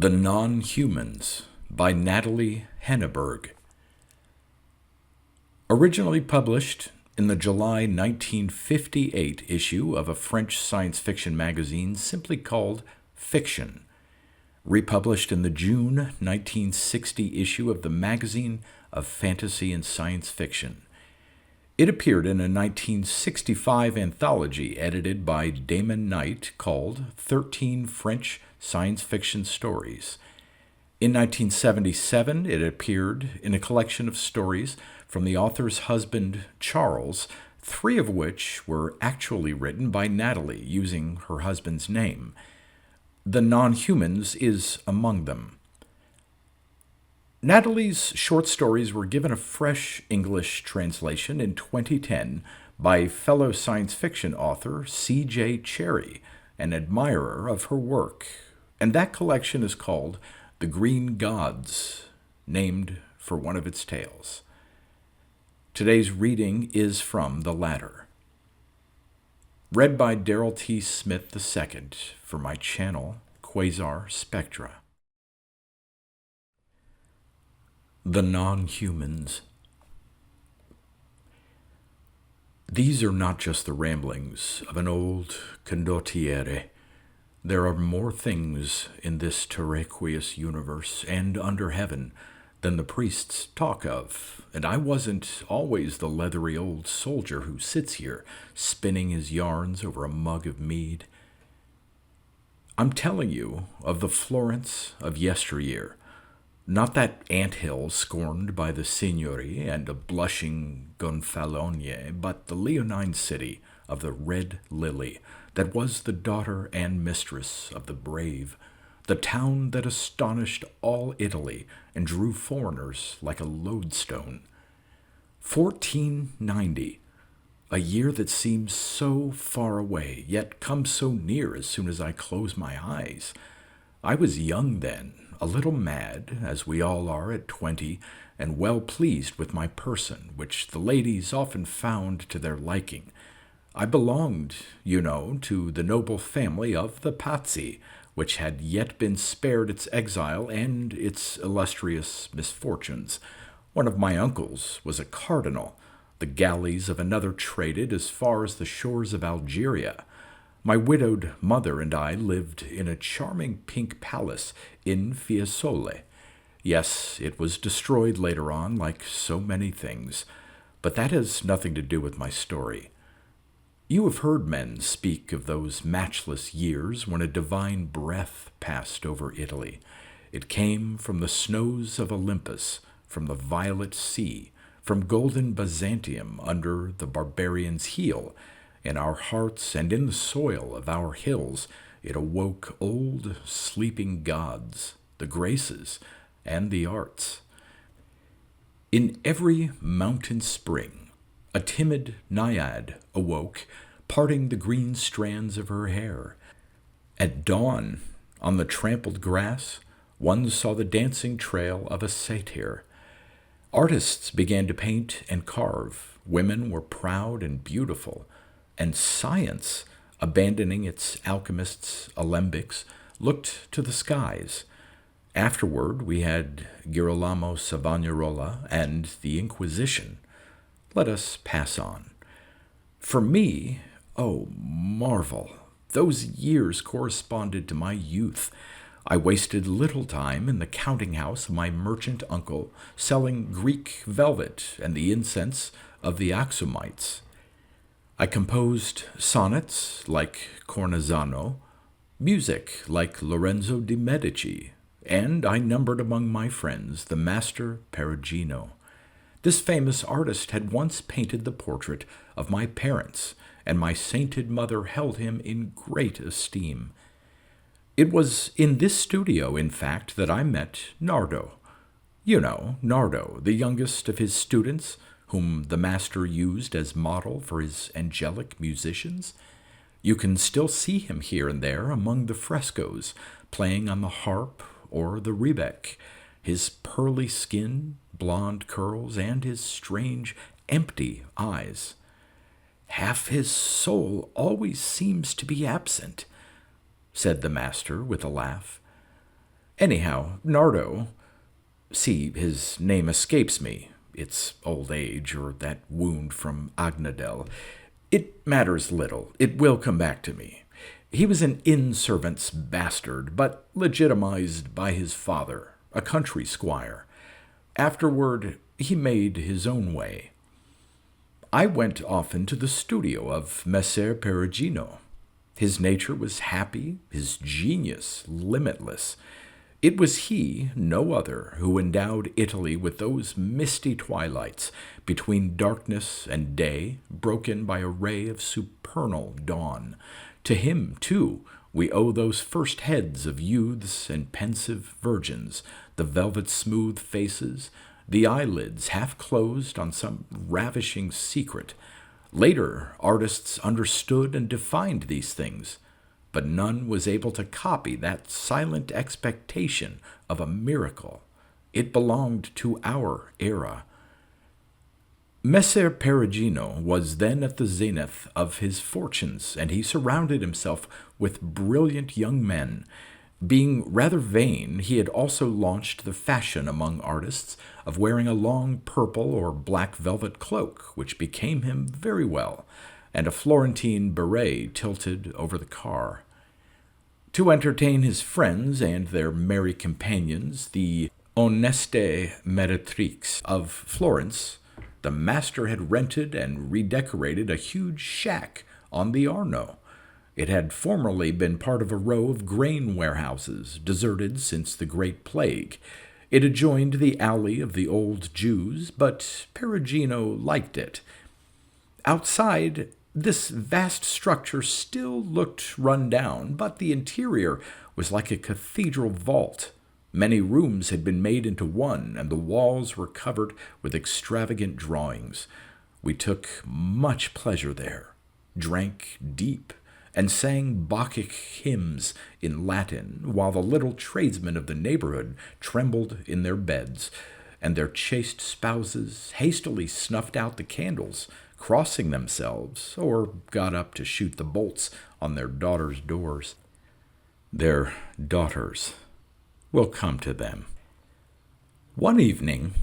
The Non-Humans by Nathalie Henneberg. Originally published in the July 1958 issue of a French science fiction magazine simply called Fiction. Republished in the June 1960 issue of the Magazine of Fantasy and Science Fiction. It appeared in a 1965 anthology edited by Damon Knight called 13 French Science Fiction Stories. In 1977, it appeared in a collection of stories from the author's husband, Charles, 3 of which were actually written by Nathalie using her husband's name. The Non-Humans is among them. Nathalie's short stories were given a fresh English translation in 2010 by fellow science fiction author C.J. Cherryh, an admirer of her work, and that collection is called The Green Gods, named for one of its tales. Today's reading is from the latter. Read by Darrell T. Smith II for my channel, Quasar Spectra. The Non-Humans. These are not just the ramblings of an old condottiere. There are more things in this terraqueous universe and under heaven than the priests talk of, and I wasn't always the leathery old soldier who sits here spinning his yarns over a mug of mead. I'm telling you of the Florence of yesteryear, not that ant-hill scorned by the Signory and a blushing Gonfalonier, but the leonine city of the Red Lily that was the daughter and mistress of the brave, the town that astonished all Italy and drew foreigners like a lodestone. 1490, a year that seems so far away, yet comes so near as soon as I close my eyes. I was young then, a little mad, as we all are at 20, and well pleased with my person, which the ladies often found to their liking. I belonged, you know, to the noble family of the Pazzi, which had yet been spared its exile and its illustrious misfortunes. One of my uncles was a cardinal. The galleys of another traded as far as the shores of Algeria. My widowed mother and I lived in a charming pink palace in Fiesole. Yes, it was destroyed later on, like so many things, but that has nothing to do with my story. You have heard men speak of those matchless years when a divine breath passed over Italy. It came from the snows of Olympus, from the violet sea, from golden Byzantium under the barbarian's heel. In our hearts and in the soil of our hills, it awoke old sleeping gods, the graces, and the arts. In every mountain spring, a timid naiad awoke, parting the green strands of her hair. At dawn, on the trampled grass, one saw the dancing trail of a satyr. Artists began to paint and carve. Women were proud and beautiful. And science, abandoning its alchemists' alembics, looked to the skies. Afterward, we had Girolamo Savonarola and the Inquisition. Let us pass on. For me, oh, marvel, those years corresponded to my youth. I wasted little time in the counting house of my merchant uncle, selling Greek velvet and the incense of the Axumites. I composed sonnets like Cornezano, music like Lorenzo de' Medici, and I numbered among my friends the master Perugino. This famous artist had once painted the portrait of my parents, and my sainted mother held him in great esteem. It was in this studio, in fact, that I met Nardo. You know, Nardo, the youngest of his students, whom the master used as model for his angelic musicians. You can still see him here and there among the frescoes, playing on the harp or the rebec. His pearly skin, blonde curls, and his strange, empty eyes. Half his soul always seems to be absent, said the master with a laugh. Anyhow, Nardo, see, his name escapes me. It's old age or that wound from Agnadel. It matters little. It will come back to me. He was an inn-servant's bastard, but legitimized by his father, a country squire. Afterward, he made his own way. I went often to the studio of Messer Perugino. His nature was happy, his genius limitless. It was he, no other, who endowed Italy with those misty twilights between darkness and day, broken by a ray of supernal dawn. To him, too, we owe those first heads of youths and pensive virgins, the velvet-smooth faces, the eyelids half closed on some ravishing secret. Later, artists understood and defined these things, but none was able to copy that silent expectation of a miracle. It belonged to our era. Messer Perugino was then at the zenith of his fortunes, and he surrounded himself with brilliant young men. Being rather vain, he had also launched the fashion among artists of wearing a long purple or black velvet cloak, which became him very well, and a Florentine beret tilted over the car. To entertain his friends and their merry companions, the Oneste Meretrix of Florence, the master had rented and redecorated a huge shack on the Arno. It had formerly been part of a row of grain warehouses, deserted since the Great Plague. It adjoined the alley of the old Jews, but Perugino liked it. Outside, this vast structure still looked run down, but the interior was like a cathedral vault. Many rooms had been made into one, and the walls were covered with extravagant drawings. We took much pleasure there, drank deep, and sang Bacchic hymns in Latin, while the little tradesmen of the neighborhood trembled in their beds, and their chaste spouses hastily snuffed out the candles, crossing themselves, or got up to shoot the bolts on their daughters' doors. Their daughters. We'll come to them. One evening,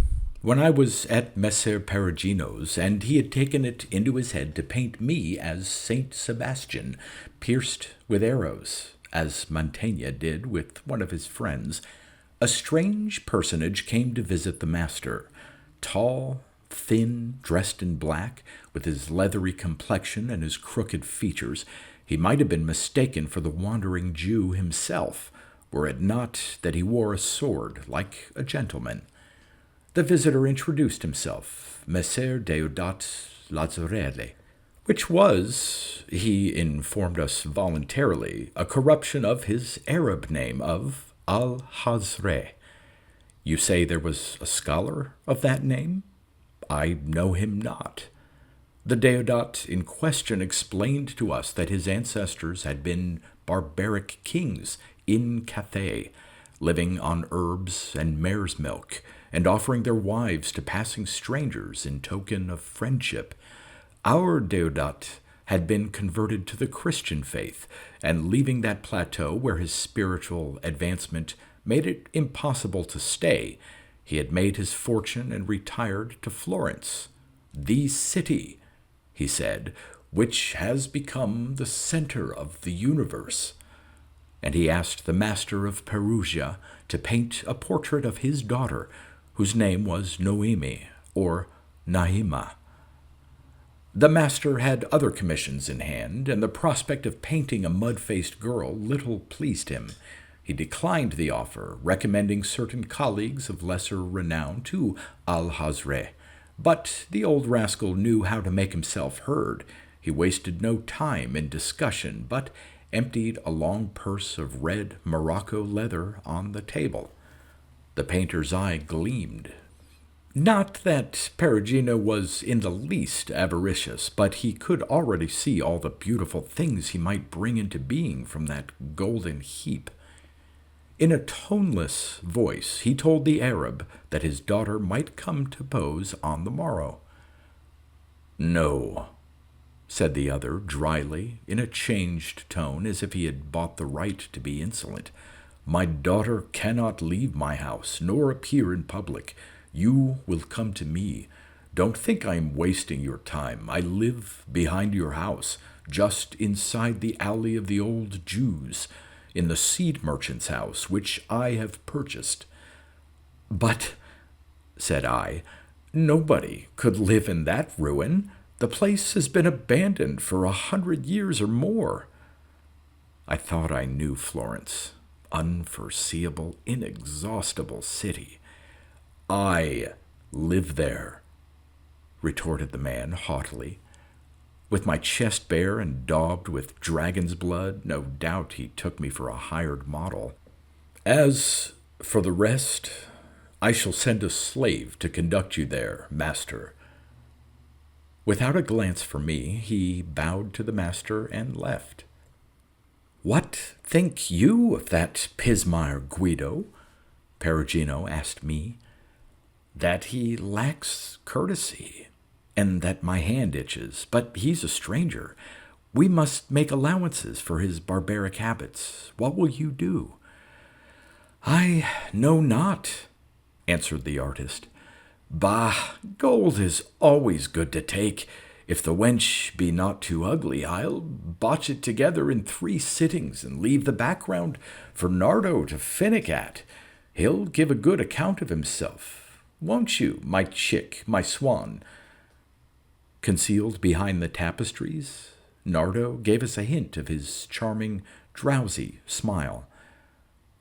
when I was at Messer Perugino's, and he had taken it into his head to paint me as Saint Sebastian, pierced with arrows, as Mantegna did with one of his friends, a strange personage came to visit the master. Tall, thin, dressed in black, with his leathery complexion and his crooked features, he might have been mistaken for the wandering Jew himself, were it not that he wore a sword like a gentleman. The visitor introduced himself, Messer Deodat Lazzarelli, which was, he informed us voluntarily, a corruption of his Arab name of Al-Hazre. You say there was a scholar of that name? I know him not. The Deodat in question explained to us that his ancestors had been barbaric kings in Cathay, living on herbs and mare's milk, and offering their wives to passing strangers in token of friendship. Our Deodat had been converted to the Christian faith, and leaving that plateau where his spiritual advancement made it impossible to stay, he had made his fortune and retired to Florence, the city, he said, which has become the center of the universe. And he asked the master of Perugia to paint a portrait of his daughter, whose name was Noemi, or Naima. The master had other commissions in hand, and the prospect of painting a mud-faced girl little pleased him. He declined the offer, recommending certain colleagues of lesser renown to Al-Hazre. But the old rascal knew how to make himself heard. He wasted no time in discussion, but emptied a long purse of red Morocco leather on the table. The painter's eye gleamed. Not that Perugino was in the least avaricious, but he could already see all the beautiful things he might bring into being from that golden heap. In a toneless voice, he told the Arab that his daughter might come to pose on the morrow. "No," said the other dryly, in a changed tone, as if he had bought the right to be insolent. My daughter cannot leave my house, nor appear in public. You will come to me. Don't think I am wasting your time. I live behind your house, just inside the alley of the old Jews, in the seed merchant's house, which I have purchased. But, said I, nobody could live in that ruin. The place has been abandoned for 100 years or more. I thought I knew Florence. Unforeseeable, inexhaustible city. I live there, retorted the man haughtily. With my chest bare and daubed with dragon's blood, no doubt he took me for a hired model. As for the rest, I shall send a slave to conduct you there, master. Without a glance for me, he bowed to the master and left. What think you of that pismire Guido? Perugino asked me. That he lacks courtesy, and that my hand itches, but he's a stranger. We must make allowances for his barbaric habits. What will you do? I know not, answered the artist. Bah, gold is always good to take. If the wench be not too ugly, I'll botch it together in 3 sittings and leave the background for Nardo to finnick at. He'll give a good account of himself. Won't you, my chick, my swan? Concealed behind the tapestries, Nardo gave us a hint of his charming, drowsy smile.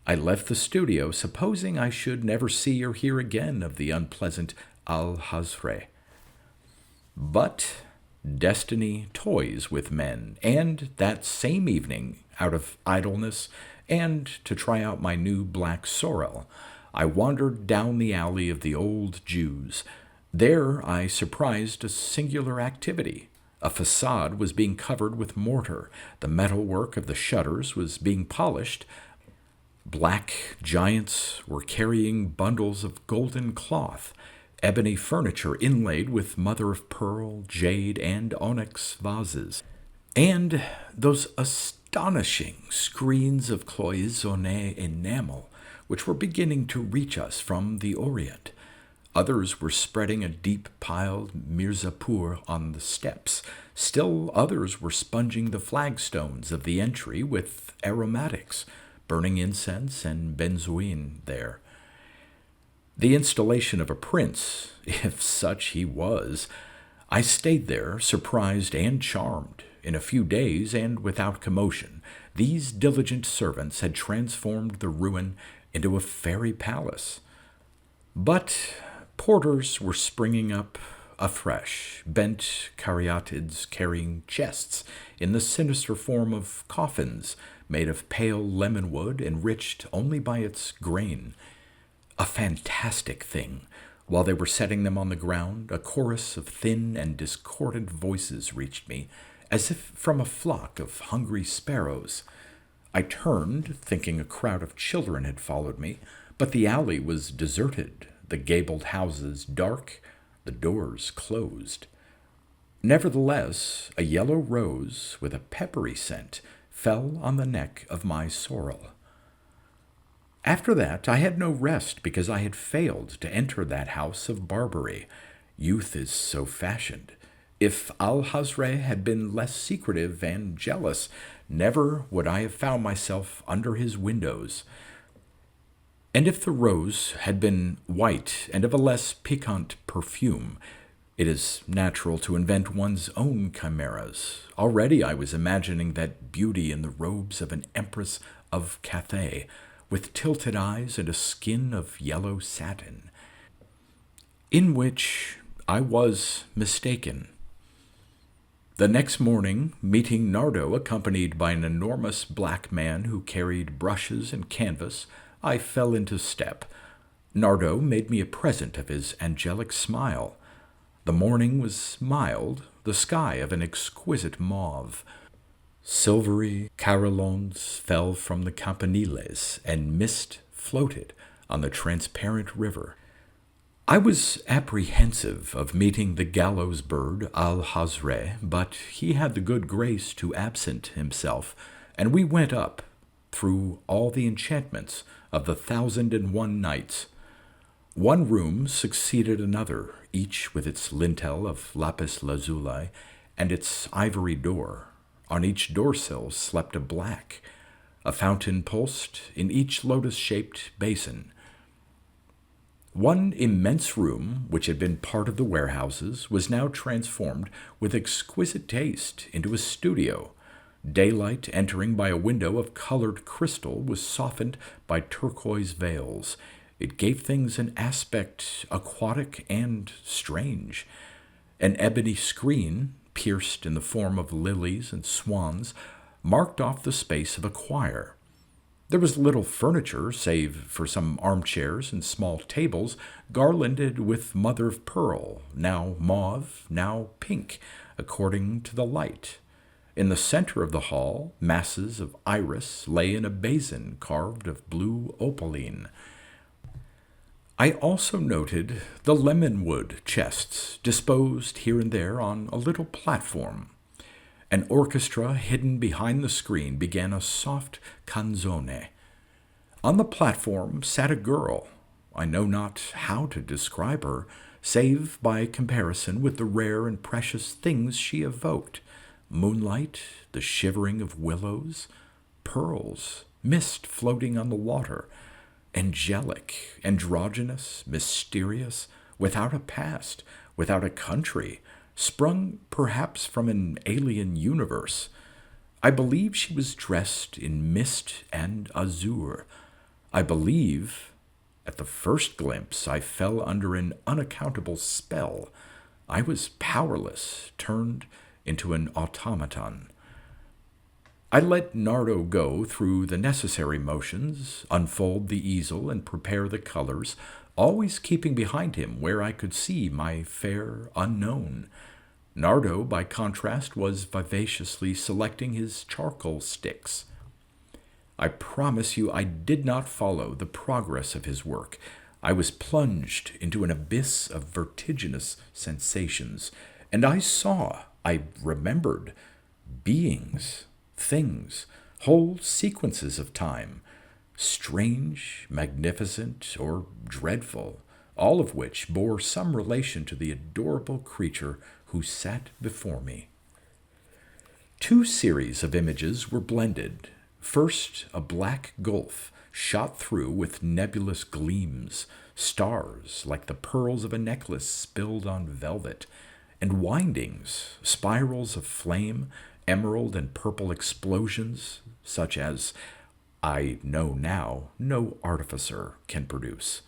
I left the studio, supposing I should never see or hear again of the unpleasant Al-Hazre. But destiny toys with men, and that same evening, out of idleness and to try out my new black sorrel, I wandered down the alley of the old Jews. There I surprised a singular activity. A facade was being covered with mortar. The metalwork of the shutters was being polished. Black giants were carrying bundles of golden cloth, ebony furniture inlaid with mother-of-pearl, jade, and onyx vases, and those astonishing screens of cloisonné enamel which were beginning to reach us from the Orient. Others were spreading a deep-piled mirzapur on the steps. Still others were sponging the flagstones of the entry with aromatics, burning incense and benzoin there. The installation of a prince, if such he was. I stayed there, surprised and charmed. In a few days, and without commotion, these diligent servants had transformed the ruin into a fairy palace. But porters were springing up afresh, bent caryatids carrying chests in the sinister form of coffins made of pale lemon wood enriched only by its grain. A fantastic thing. While they were setting them on the ground, a chorus of thin and discordant voices reached me, as if from a flock of hungry sparrows. I turned, thinking a crowd of children had followed me, but the alley was deserted, the gabled houses dark, the doors closed. Nevertheless, a yellow rose with a peppery scent fell on the neck of my sorrel. After that, I had no rest because I had failed to enter that house of Barbary. Youth is so fashioned. If Al-Hazre had been less secretive and jealous, never would I have found myself under his windows. And if the rose had been white and of a less piquant perfume, it is natural to invent one's own chimeras. Already I was imagining that beauty in the robes of an empress of Cathay, with tilted eyes and a skin of yellow satin, in which I was mistaken. The next morning, meeting Nardo accompanied by an enormous black man who carried brushes and canvas, I fell into step. Nardo made me a present of his angelic smile. The morning was mild, the sky of an exquisite mauve. Silvery carillons fell from the campaniles, and mist floated on the transparent river. I was apprehensive of meeting the gallows bird Al-Hazre, but he had the good grace to absent himself, and we went up, through all the enchantments of the 1,001 Nights. One room succeeded another, each with its lintel of lapis lazuli and its ivory door. On each doorsill slept a black, a fountain pulsed in each lotus-shaped basin. One immense room, which had been part of the warehouses, was now transformed with exquisite taste into a studio. Daylight entering by a window of colored crystal was softened by turquoise veils. It gave things an aspect aquatic and strange. An ebony screen, pierced in the form of lilies and swans, marked off the space of a choir. There was little furniture save for some armchairs and small tables garlanded with mother of pearl, now mauve, now pink, according to the light. In the center of the hall, masses of iris lay in a basin carved of blue opaline. I also noted the lemonwood chests disposed here and there on a little platform. An orchestra hidden behind the screen began a soft canzone. On the platform sat a girl. I know not how to describe her, save by comparison with the rare and precious things she evoked: moonlight, the shivering of willows, pearls, mist floating on the water, angelic, androgynous, mysterious, without a past, without a country, sprung perhaps from an alien universe. I believe she was dressed in mist and azure. I believe, at the first glimpse, I fell under an unaccountable spell. I was powerless, turned into an automaton. I let Nardo go through the necessary motions, unfold the easel and prepare the colors, always keeping behind him where I could see my fair unknown. Nardo, by contrast, was vivaciously selecting his charcoal sticks. I promise you I did not follow the progress of his work. I was plunged into an abyss of vertiginous sensations, and I remembered, beings, things, whole sequences of time, strange, magnificent, or dreadful, all of which bore some relation to the adorable creature who sat before me. Two series of images were blended. First, a black gulf shot through with nebulous gleams, stars like the pearls of a necklace spilled on velvet, and windings, spirals of flame, emerald and purple explosions, such as, I know now, no artificer can produce.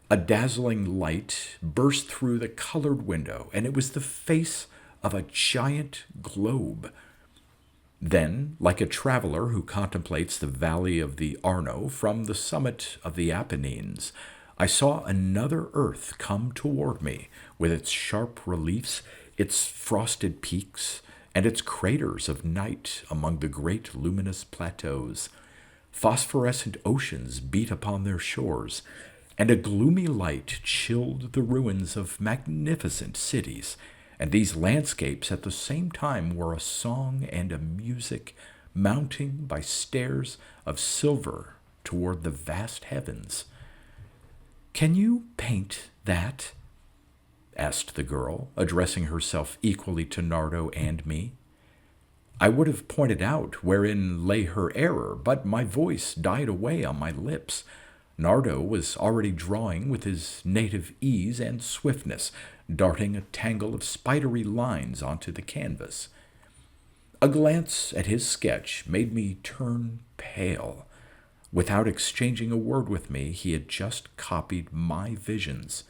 A dazzling light burst through the colored window, and it was the face of a giant globe. Then, like a traveler who contemplates the valley of the Arno from the summit of the Apennines, I saw another earth come toward me, with its sharp reliefs, its frosted peaks, and its craters of night among the great luminous plateaus. Phosphorescent oceans beat upon their shores, and a gloomy light chilled the ruins of magnificent cities, and these landscapes at the same time were a song and a music, mounting by stairs of silver toward the vast heavens. "Can you paint that?" asked the girl, addressing herself equally to Nardo and me. I would have pointed out wherein lay her error, but my voice died away on my lips. Nardo was already drawing with his native ease and swiftness, darting a tangle of spidery lines onto the canvas. A glance at his sketch made me turn pale. Without exchanging a word with me, he had just copied my visions.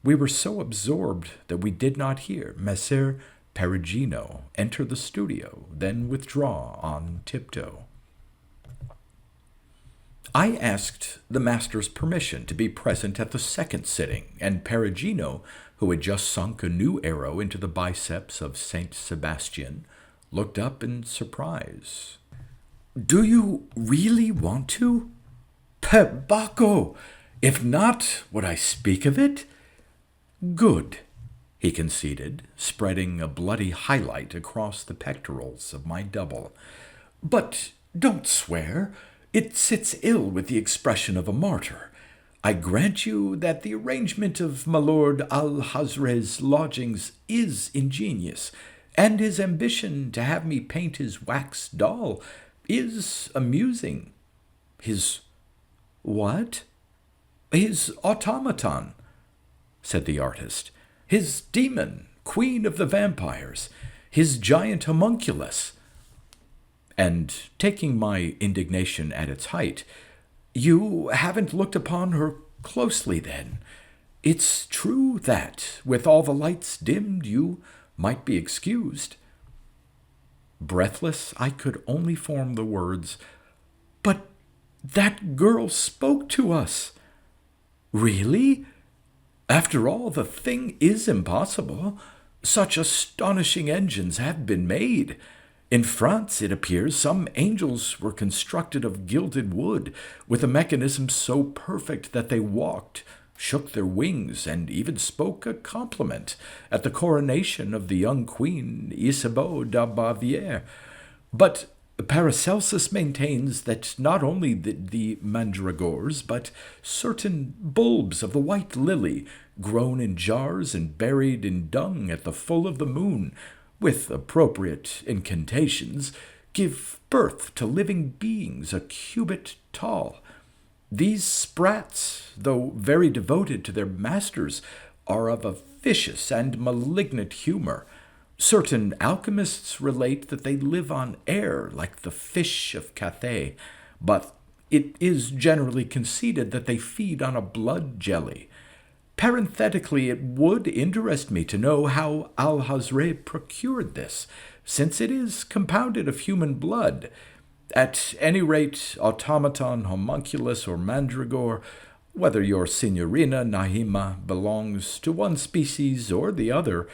We were so absorbed that we did not hear Messer Perugino enter the studio, then withdraw on tiptoe. I asked the master's permission to be present at the second sitting, and Perugino, who had just sunk a new arrow into the biceps of Saint Sebastian, looked up in surprise. "Do you really want to?" "Per Bacco! If not, would I speak of it?" "Good," he conceded, spreading a bloody highlight across the pectorals of my double. "But Don't swear. It sits ill with the expression of a martyr. I grant you that the arrangement of my lord Alhazred's lodgings is ingenious, and his ambition to have me paint his wax doll is amusing. His what? His automaton, said the artist. His demon, queen of the vampires, his giant homunculus. And taking my indignation at its height, you haven't looked upon her closely, then. It's true that, with all the lights dimmed, you might be excused. Breathless, I could only form the words, "But that girl spoke to us." Really? After all, the thing is impossible. Such astonishing engines have been made. In France, it appears, some angels were constructed of gilded wood, with a mechanism so perfect that they walked, shook their wings, and even spoke a compliment at the coronation of the young queen Isabeau de Bavière. But Paracelsus maintains that not only the mandragores, but certain bulbs of the white lily, grown in jars and buried in dung at the full of the moon, with appropriate incantations, give birth to living beings a cubit tall. These sprats, though very devoted to their masters, are of a vicious and malignant humor. Certain alchemists relate that they live on air like the fish of Cathay, but it is generally conceded that they feed on a blood jelly. Parenthetically, it would interest me to know how Alhazred procured this, since it is compounded of human blood. At any rate, automaton, homunculus, or mandragore, whether your Signorina Nahima belongs to one species or the other,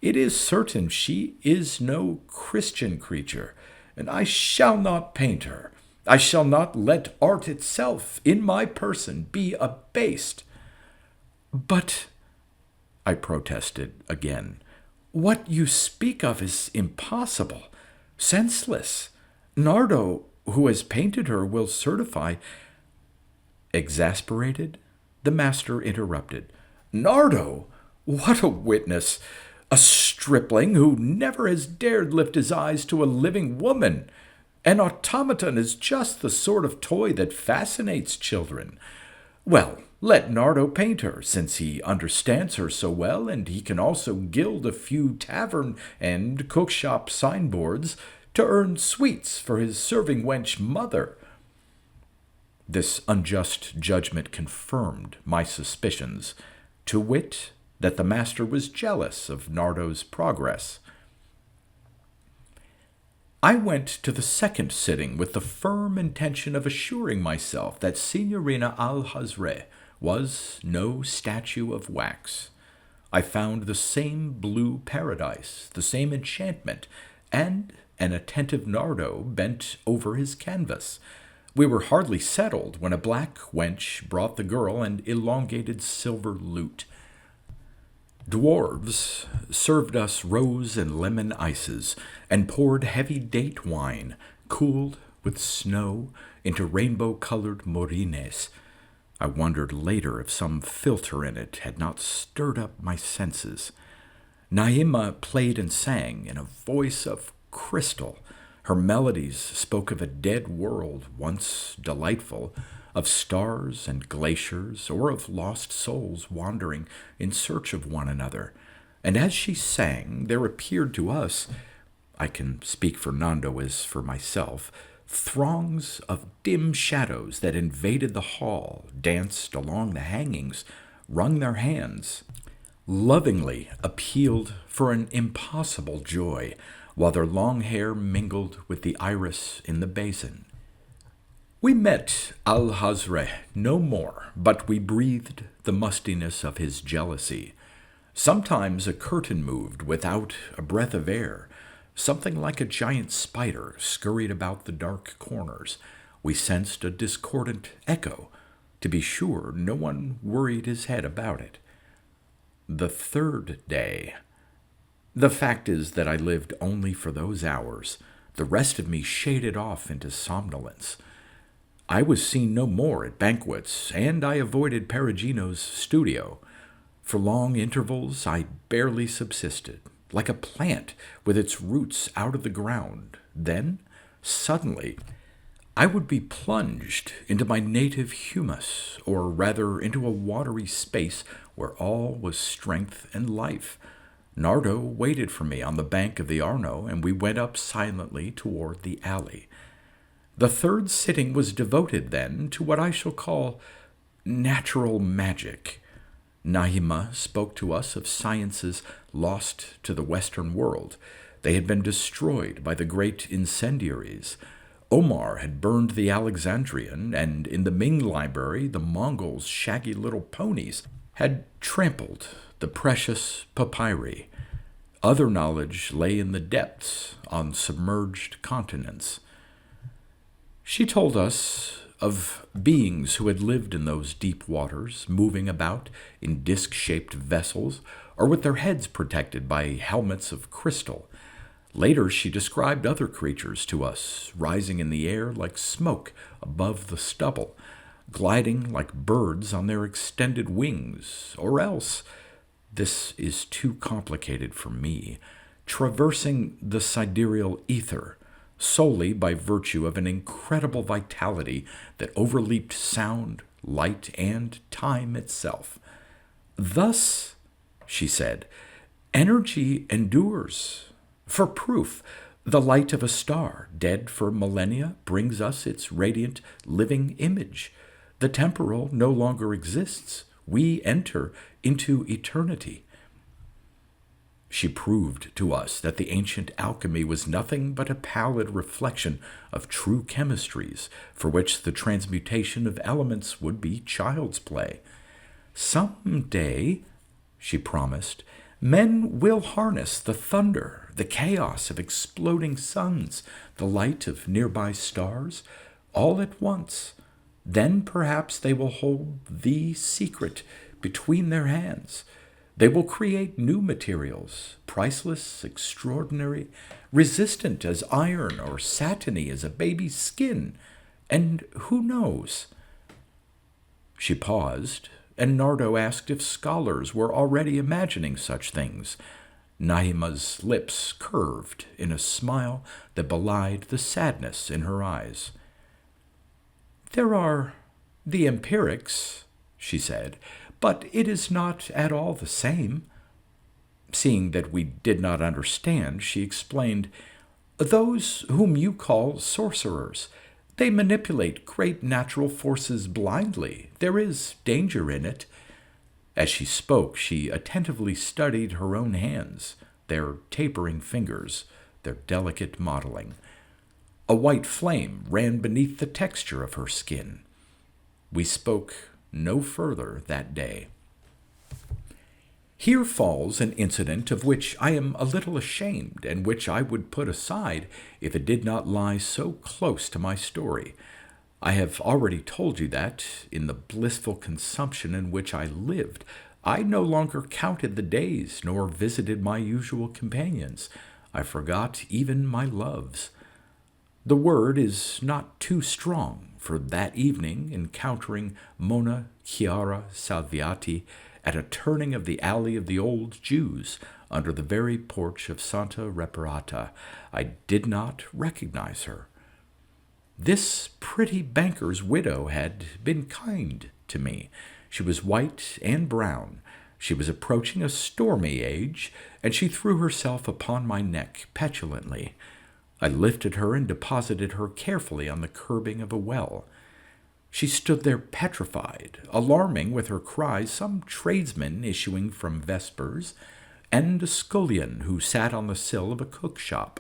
it is certain she is no Christian creature, and I shall not paint her. I shall not let art itself, in my person, be abased. But, I protested again, what you speak of is impossible, senseless. Nardo, who has painted her, will certify. Exasperated, the master interrupted. Nardo? What a witness! A stripling who never has dared lift his eyes to a living woman. An automaton is just the sort of toy that fascinates children. Well, let Nardo paint her, since he understands her so well, and he can also gild a few tavern and cookshop signboards to earn sweets for his serving wench mother. This unjust judgment confirmed my suspicions, to wit, that the master was jealous of Nardo's progress. I went to the second sitting with the firm intention of assuring myself that Signorina Alhazred was no statue of wax. I found the same blue paradise, the same enchantment, and an attentive Nardo bent over his canvas. We were hardly settled when a black wench brought the girl an elongated silver lute. Dwarves served us rose and lemon ices, and poured heavy date wine, cooled with snow, into rainbow-colored morines. I wondered later if some filter in it had not stirred up my senses. Naima played and sang in a voice of crystal. Her melodies spoke of a dead world once delightful, of stars and glaciers, or of lost souls wandering in search of one another. And as she sang, there appeared to us, I can speak for Nando as for myself, throngs of dim shadows that invaded the hall, danced along the hangings, wrung their hands, lovingly appealed for an impossible joy, while their long hair mingled with the iris in the basin. We met Alhazred no more, but we breathed the mustiness of his jealousy. Sometimes a curtain moved without a breath of air. Something like a giant spider scurried about the dark corners. We sensed a discordant echo. To be sure, no one worried his head about it. The third day. The fact is that I lived only for those hours. The rest of me shaded off into somnolence. I was seen no more at banquets, and I avoided Perugino's studio. For long intervals I barely subsisted, like a plant with its roots out of the ground. Then, suddenly, I would be plunged into my native humus, or rather into a watery space where all was strength and life. Nardo waited for me on the bank of the Arno, and we went up silently toward the alley. The third sitting was devoted, then, to what I shall call natural magic. Naima spoke to us of sciences lost to the Western world. They had been destroyed by the great incendiaries. Omar had burned the Alexandrian, and in the Ming library the Mongols' shaggy little ponies had trampled the precious papyri. Other knowledge lay in the depths on submerged continents. She told us of beings who had lived in those deep waters, moving about in disc-shaped vessels or with their heads protected by helmets of crystal. Later she described other creatures to us, rising in the air like smoke above the stubble, gliding like birds on their extended wings, or else, this is too complicated for me, traversing the sidereal ether, solely by virtue of an incredible vitality that overleaped sound, light, and time itself. Thus, she said, energy endures. For proof, the light of a star, dead for millennia, brings us its radiant, living image. The temporal no longer exists. We enter into eternity. She proved to us that the ancient alchemy was nothing but a pallid reflection of true chemistries, for which the transmutation of elements would be child's play. Some day, she promised, men will harness the thunder, the chaos of exploding suns, the light of nearby stars, all at once. Then perhaps they will hold the secret between their hands. They will create new materials, priceless, extraordinary, resistant as iron or satiny as a baby's skin, and who knows? She paused, and Nardo asked if scholars were already imagining such things. Naima's lips curved in a smile that belied the sadness in her eyes. There are the empirics, she said, but it is not at all the same. Seeing that we did not understand, she explained, those whom you call sorcerers, they manipulate great natural forces blindly. There is danger in it. As she spoke, she attentively studied her own hands, their tapering fingers, their delicate modeling. A white flame ran beneath the texture of her skin. We spoke no further that day. Here falls an incident of which I am a little ashamed, and which I would put aside if it did not lie so close to my story. I have already told you that, in the blissful consumption in which I lived, I no longer counted the days nor visited my usual companions. I forgot even my loves. The word is not too strong, for that evening, encountering Monna Chiara Salviati at a turning of the alley of the old Jews under the very porch of Santa Reparata, I did not recognize her. This pretty banker's widow had been kind to me. She was white and brown. She was approaching a stormy age, and she threw herself upon my neck petulantly. I lifted her and deposited her carefully on the curbing of a well. She stood there petrified, alarming with her cries some tradesman issuing from vespers, and a scullion who sat on the sill of a cook shop.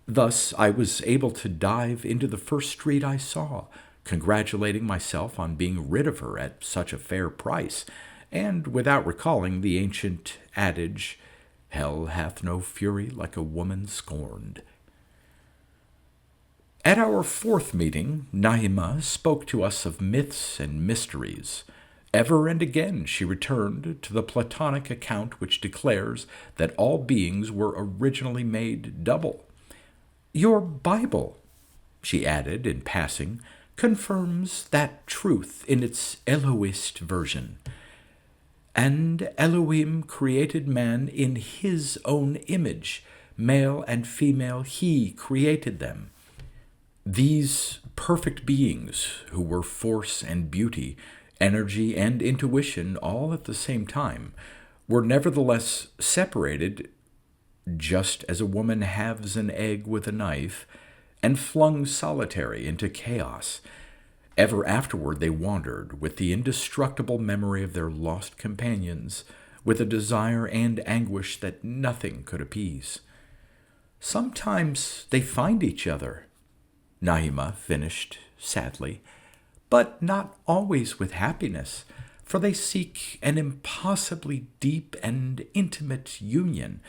Thus I was able to dive into the first street I saw, congratulating myself on being rid of her at such a fair price, and without recalling the ancient adage, "Hell hath no fury like a woman scorned." At our fourth meeting, Naima spoke to us of myths and mysteries. Ever and again she returned to the Platonic account which declares that all beings were originally made double. Your Bible," she added in passing, "confirms that truth in its Elohist version. And Elohim created man in his own image. Male and female he created them." These perfect beings, who were force and beauty, energy and intuition all at the same time, were nevertheless separated just as a woman halves an egg with a knife, and flung solitary into chaos. Ever afterward they wandered, with the indestructible memory of their lost companions, with a desire and anguish that nothing could appease. "Sometimes they find each other," Naima finished sadly, "but not always with happiness, for they seek an impossibly deep and intimate union,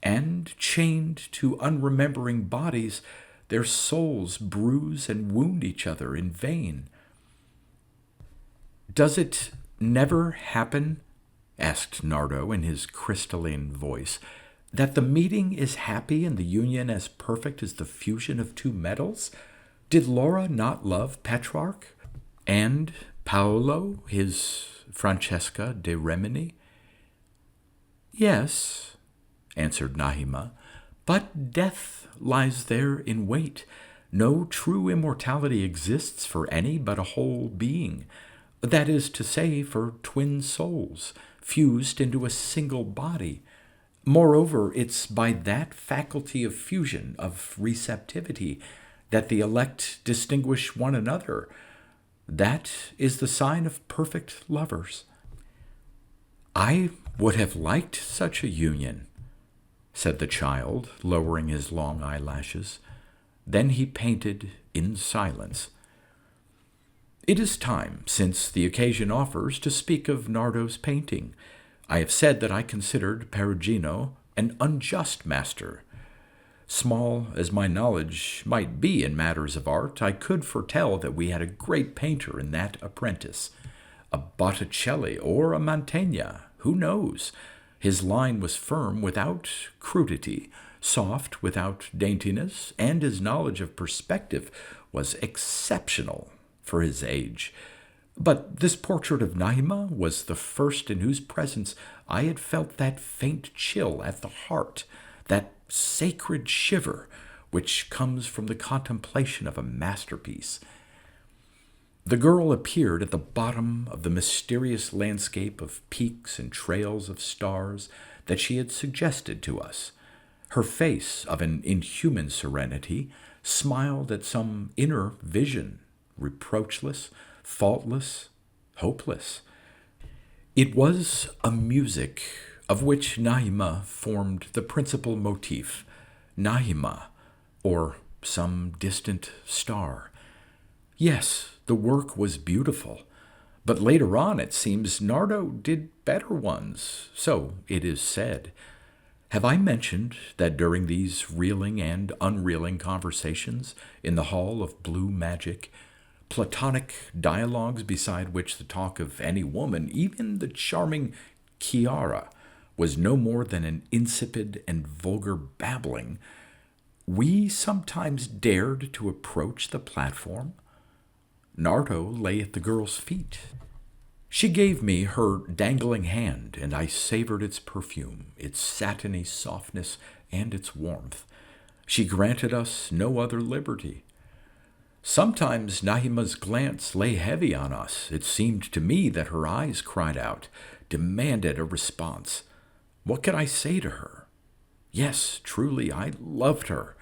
and, chained to unremembering bodies, their souls bruise and wound each other in vain." "Does it never happen," asked Nardo in his crystalline voice, "that the meeting is happy and the union as perfect as the fusion of two metals? Did Laura not love Petrarch? And Paolo, his Francesca de Rimini?" "Yes," answered Naima, "but death lies there in wait. No true immortality exists for any but a whole being, that is to say, for twin souls, fused into a single body. Moreover, it's by that faculty of fusion, of receptivity, that the elect distinguish one another. That is the sign of perfect lovers." "I would have liked such a union," said the child, lowering his long eyelashes. Then he painted in silence. It is time, since the occasion offers, to speak of Nardo's painting. I have said that I considered Perugino an unjust master. Small as my knowledge might be in matters of art, I could foretell that we had a great painter in that apprentice. A Botticelli or a Mantegna, who knows? His line was firm without crudity, soft without daintiness, and his knowledge of perspective was exceptional for his age. But this portrait of Naima was the first in whose presence I had felt that faint chill at the heart, that sacred shiver which comes from the contemplation of a masterpiece. The girl appeared at the bottom of the mysterious landscape of peaks and trails of stars that she had suggested to us. Her face, of an inhuman serenity, smiled at some inner vision, reproachless, faultless, hopeless. It was a music of which Naima formed the principal motif, Naima, or some distant star. Yes, the work was beautiful, but later on it seems Nardo did better ones, so it is said. Have I mentioned that during these reeling and unreeling conversations in the hall of blue magic, platonic dialogues beside which the talk of any woman, even the charming Chiara, was no more than an insipid and vulgar babbling, we sometimes dared to approach the platform? Nardo lay at the girl's feet. She gave me her dangling hand, and I savored its perfume, its satiny softness, and its warmth. She granted us no other liberty. Sometimes Nahima's glance lay heavy on us. It seemed to me that her eyes cried out, demanded a response. What could I say to her? Yes, truly, I loved her.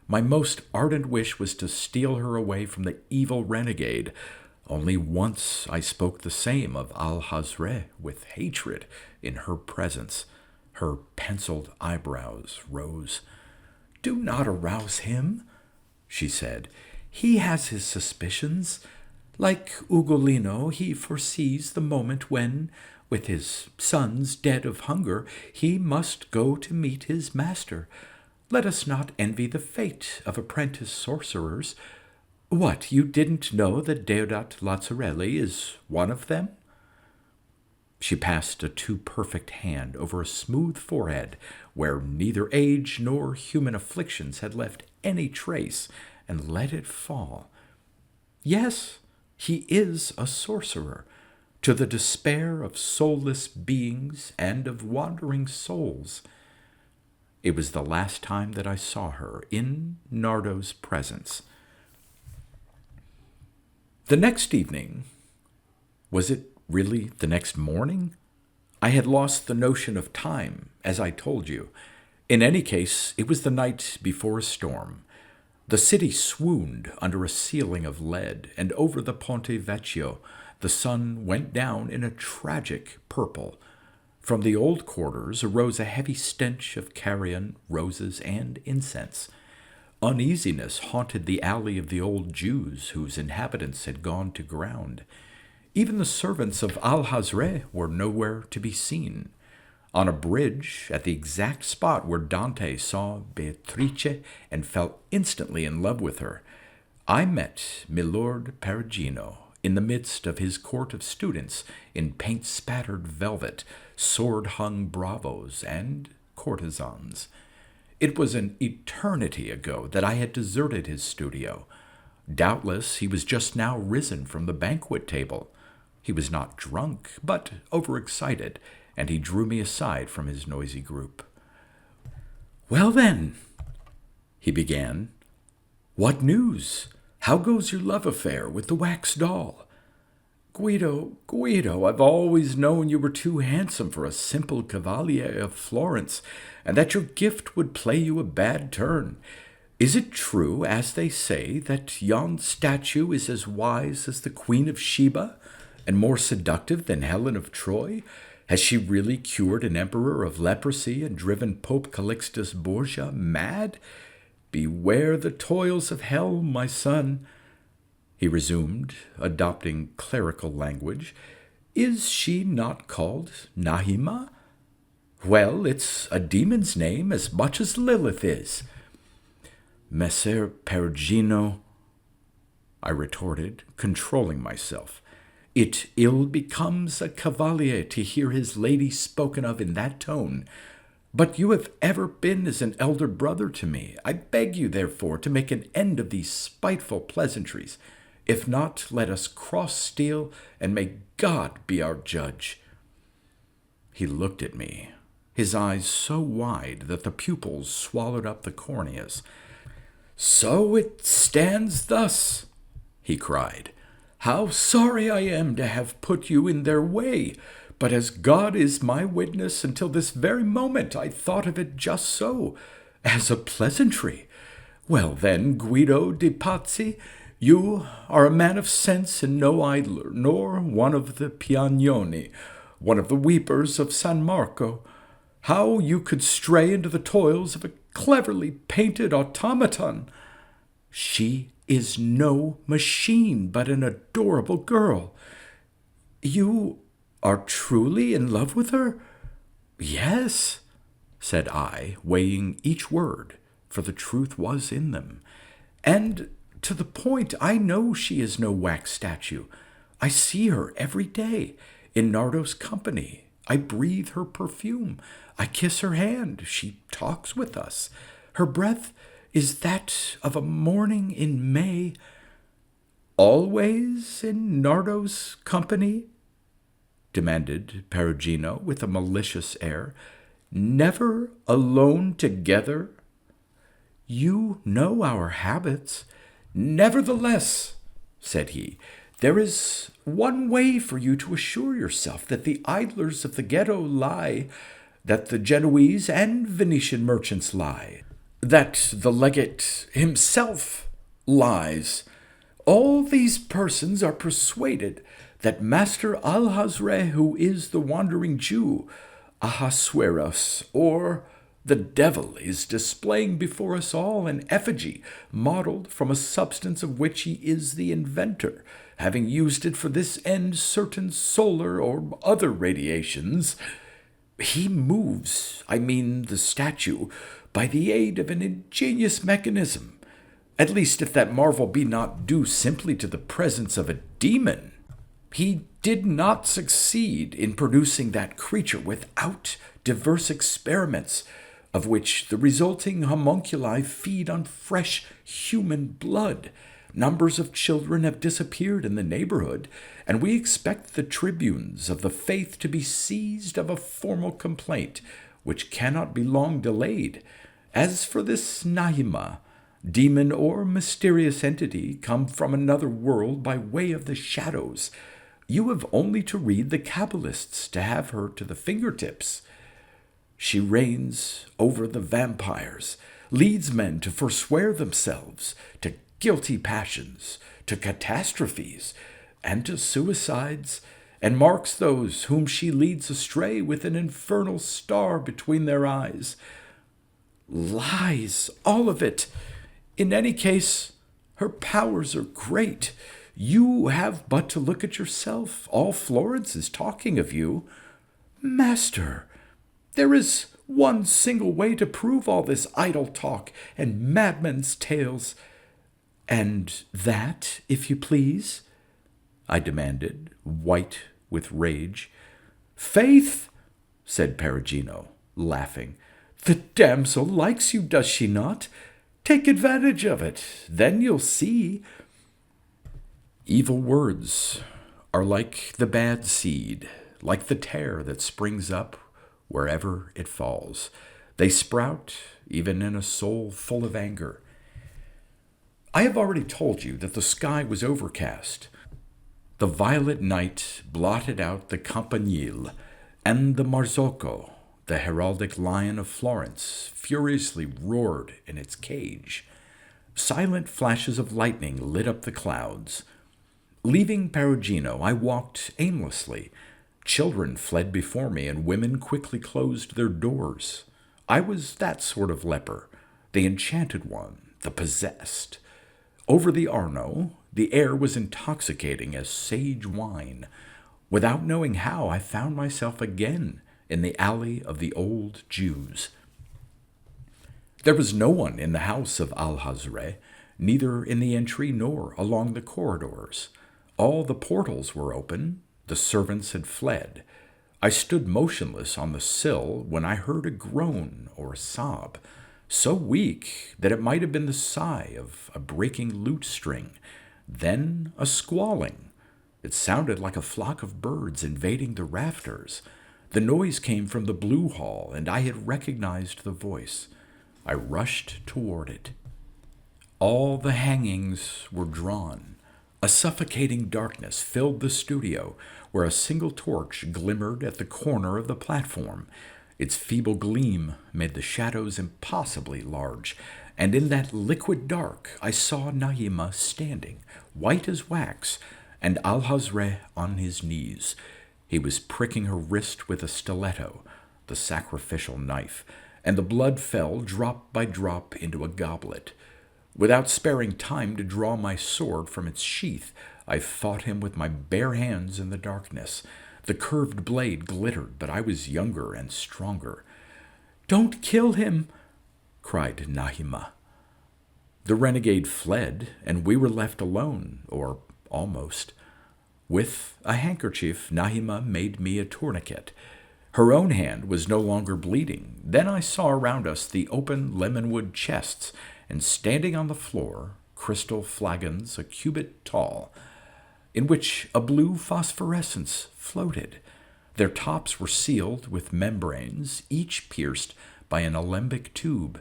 My most ardent wish was to steal her away from the evil renegade. Only once I spoke the same of Alhazred with hatred in her presence. Her penciled eyebrows rose. "Do not arouse him," she said. "He has his suspicions. Like Ugolino, he foresees the moment when, with his sons dead of hunger, he must go to meet his master. Let us not envy the fate of apprentice sorcerers. What, you didn't know that Deodat Lazzarelli is one of them?" She passed a too-perfect hand over a smooth forehead where neither age nor human afflictions had left any trace and let it fall. Yes, he is a sorcerer, to the despair of soulless beings and of wandering souls. It was the last time that I saw her in Nardo's presence. The next evening, was it really the next morning? I had lost the notion of time, as I told you. In any case, it was the night before a storm. The city swooned under a ceiling of lead, and over the Ponte Vecchio the sun went down in a tragic purple. From the old quarters arose a heavy stench of carrion, roses, and incense. Uneasiness haunted the alley of the old Jews whose inhabitants had gone to ground. Even the servants of Al-Hazre were nowhere to be seen. On a bridge, at the exact spot where Dante saw Beatrice and fell instantly in love with her, I met Milord Perugino in the midst of his court of students in paint-spattered velvet, sword-hung bravos, and courtesans. It was an eternity ago that I had deserted his studio. Doubtless he was just now risen from the banquet table. He was not drunk, but overexcited, and he drew me aside from his noisy group. "Well, then," he began, "what news? How goes your love affair with the wax doll?" Guido, I've always known you were too handsome for a simple cavalier of Florence, and that your gift would play you a bad turn. Is it true, as they say, that yon statue is as wise as the Queen of Sheba, and more seductive than Helen of Troy? Has she really cured an emperor of leprosy and driven Pope Calixtus Borgia mad? Beware the toils of hell, my son. He resumed, adopting clerical language. Is she not called Nahima? Well, it's a demon's name as much as Lilith is. Messer Perugino, I retorted, controlling myself. It ill becomes a cavalier to hear his lady spoken of in that tone. But you have ever been as an elder brother to me. I beg you, therefore, to make an end of these spiteful pleasantries. If not, let us cross steel, and may God be our judge. He looked at me, his eyes so wide that the pupils swallowed up the corneas. So it stands thus, he cried. How sorry I am to have put you in their way, but as God is my witness, until this very moment I thought of it just so, as a pleasantry. Well then, Guido de Pazzi, you are a man of sense and no idler, nor one of the Piagnoni, one of the weepers of San Marco. How you could stray into the toils of a cleverly painted automaton! She is no machine, but an adorable girl. You are truly in love with her? Yes, said I, weighing each word, for the truth was in them. And to the point, I know she is no wax statue. I see her every day, in Nardo's company. I breathe her perfume. I kiss her hand. She talks with us. Her breath is that of a morning in May. Always in Nardo's company? Demanded Perugino with a malicious air. Never alone together? You know our habits. Nevertheless, said he, there is one way for you to assure yourself that the idlers of the ghetto lie, that the Genoese and Venetian merchants lie, that the legate himself lies. All these persons are persuaded that Master Alhazre, who is the wandering Jew, Ahasuerus, or the devil, is displaying before us all an effigy modeled from a substance of which he is the inventor, having used it for this end certain solar or other radiations. He moves, I mean the statue, by the aid of an ingenious mechanism, at least if that marvel be not due simply to the presence of a demon. He did not succeed in producing that creature without diverse experiments, of which the resulting homunculi feed on fresh human blood. Numbers of children have disappeared in the neighborhood, and we expect the tribunes of the faith to be seized of a formal complaint, which cannot be long delayed. As for this Nahima, demon or mysterious entity come from another world by way of the shadows, you have only to read the Kabbalists to have her to the fingertips. She reigns over the vampires, leads men to forswear themselves, to guilty passions, to catastrophes, and to suicides, and marks those whom she leads astray with an infernal star between their eyes. Lies, all of it. In any case, her powers are great. You have but to look at yourself. All Florence is talking of you. Master, there is one single way to prove all this idle talk and madmen's tales. And that, if you please? I demanded, white with rage. Faith, said Perugino, laughing. The damsel likes you, does she not? Take advantage of it, then you'll see. Evil words are like the bad seed, like the tare that springs up wherever it falls. They sprout even in a soul full of anger. I have already told you that the sky was overcast. The violet night blotted out the campanile, and the marzocco, the heraldic lion of Florence, furiously roared in its cage. Silent flashes of lightning lit up the clouds. Leaving Perugino, I walked aimlessly. Children fled before me, and women quickly closed their doors. I was that sort of leper, the enchanted one, the possessed. Over the Arno, the air was intoxicating as sage wine. Without knowing how, I found myself again in the alley of the old Jews. There was no one in the house of Alhazre, neither in the entry nor along the corridors. All the portals were open. The servants had fled. I stood motionless on the sill when I heard a groan or a sob, so weak that it might have been the sigh of a breaking lute string, then a squalling. It sounded like a flock of birds invading the rafters. The noise came from the blue hall, and I had recognized the voice. I rushed toward it. All the hangings were drawn. A suffocating darkness filled the studio, where a single torch glimmered at the corner of the platform. Its feeble gleam made the shadows impossibly large, and in that liquid dark I saw Nahima standing, white as wax, and Alhazre on his knees. He was pricking her wrist with a stiletto, the sacrificial knife, and the blood fell drop by drop into a goblet. Without sparing time to draw my sword from its sheath, I fought him with my bare hands in the darkness. The curved blade glittered, but I was younger and stronger. "Don't kill him!" cried Nahima. The renegade fled, and we were left alone, or almost. With a handkerchief, Nahima made me a tourniquet. Her own hand was no longer bleeding. Then I saw around us the open lemonwood chests, and standing on the floor, crystal flagons a cubit tall, in which a blue phosphorescence floated. Their tops were sealed with membranes, each pierced by an alembic tube.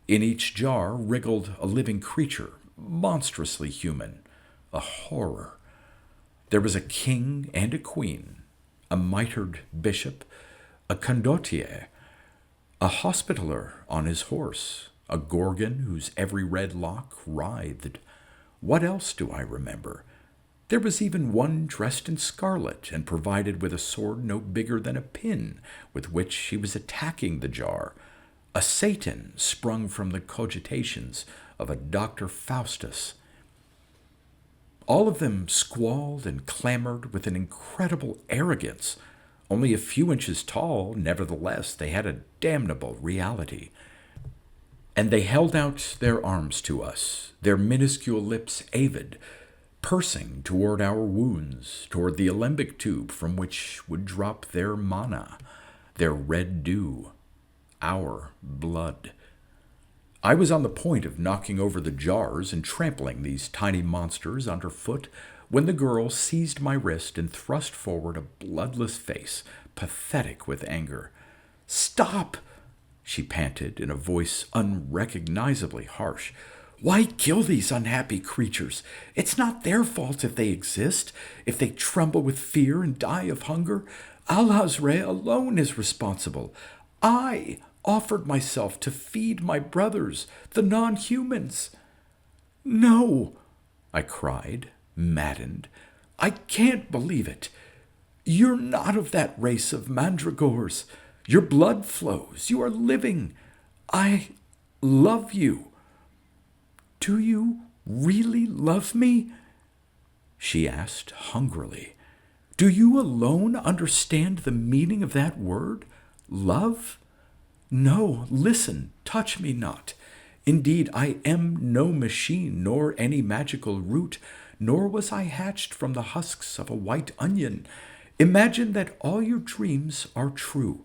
In each jar wriggled a living creature, monstrously human, a horror. There was a king and a queen, a mitred bishop, a condottiere, a hospitaller on his horse, a gorgon whose every red lock writhed. What else do I remember? There was even one dressed in scarlet and provided with a sword no bigger than a pin, with which he was attacking the jar, a Satan sprung from the cogitations of a Dr. Faustus. All of them squalled and clamored with an incredible arrogance. Only a few inches tall, nevertheless, they had a damnable reality. And they held out their arms to us, their minuscule lips avid, pursing toward our wounds, toward the alembic tube from which would drop their manna, their red dew. our blood. I was on the point of knocking over the jars and trampling these tiny monsters underfoot when the girl seized my wrist and thrust forward a bloodless face, pathetic with anger. "Stop!" she panted in a voice unrecognizably harsh. "Why kill these unhappy creatures? It's not their fault if they exist, if they tremble with fear and die of hunger. Al-Hazre alone is responsible. I offered myself to feed my brothers, the non-humans." "No," I cried, maddened. "I can't believe it. You're not of that race of mandragores. Your blood flows. You are living. I love you." "Do you really love me?" she asked hungrily. "Do you alone understand the meaning of that word, love? No, listen, touch me not. Indeed, I am no machine, nor any magical root, nor was I hatched from the husks of a white onion. Imagine that all your dreams are true.